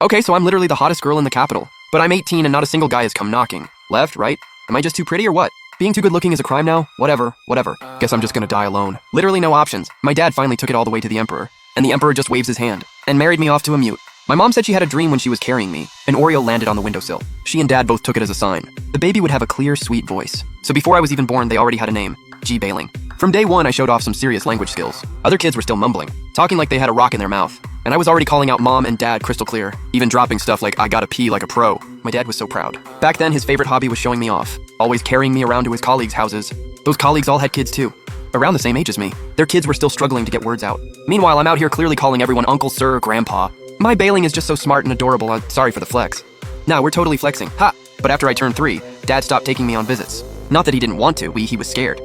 Okay, so I'm literally the hottest girl in the capital. But I'm 18 and not a single guy has come knocking. Left, right? Am I just too pretty or what? Being too good looking is a crime now? Whatever. Guess I'm just gonna die alone. Literally no options. My dad finally took it all the way to the emperor. And the emperor just waves his hand and married me off to a mute. My mom said she had a dream when she was carrying me. An Oreo landed on the windowsill. She and dad both took it as a sign. The baby would have a clear, sweet voice. So before I was even born, they already had a name. G. Bailing. From day one, I showed off some serious language skills. Other kids were still mumbling, talking like they had a rock in their mouth. And I was already calling out mom and dad crystal clear, even dropping stuff like I gotta pee like a pro. My dad was so proud. Back then, his favorite hobby was showing me off, always carrying me around to his colleagues' houses. Those colleagues all had kids too, around the same age as me. Their kids were still struggling to get words out. Meanwhile, I'm out here clearly calling everyone uncle, sir, or grandpa. My bailing is just so smart and adorable, sorry for the flex. Nah, we're totally flexing, ha! But after I turned 3, dad stopped taking me on visits. Not that he didn't want to, he was scared.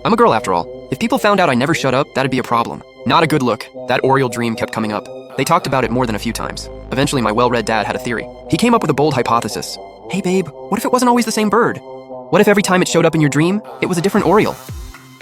I'm a girl after all. If people found out I never shut up, that'd be a problem. Not a good look. That Oriole dream kept coming up. They talked about it more than a few times. Eventually, my well-read dad had a theory. He came up with a bold hypothesis. Hey babe, what if it wasn't always the same bird? What if every time it showed up in your dream, it was a different Oriole?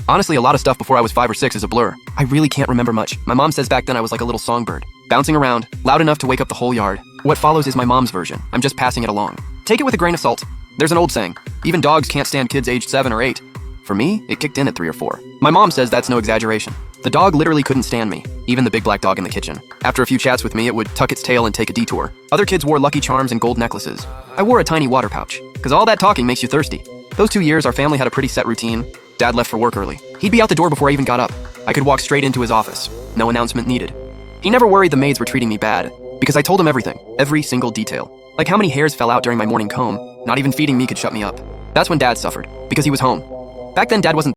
Honestly, a lot of stuff before I was 5 or 6 is a blur. I really can't remember much. My mom says back then I was like a little songbird, bouncing around, loud enough to wake up the whole yard. What follows is my mom's version. I'm just passing it along. Take it with a grain of salt. There's an old saying, even dogs can't stand kids aged 7 or 8. For me, it kicked in at 3 or 4. My mom says that's no exaggeration. The dog literally couldn't stand me, even the big black dog in the kitchen. After a few chats with me, it would tuck its tail and take a detour. Other kids wore Lucky Charms and gold necklaces. I wore a tiny water pouch, because all that talking makes you thirsty. Those 2 years, our family had a pretty set routine. Dad left for work early. He'd be out the door before I even got up. I could walk straight into his office. No announcement needed. He never worried the maids were treating me bad, because I told him everything, every single detail. Like how many hairs fell out during my morning comb. Not even feeding me could shut me up. That's when Dad suffered, because he was home. Back then, Dad wasn't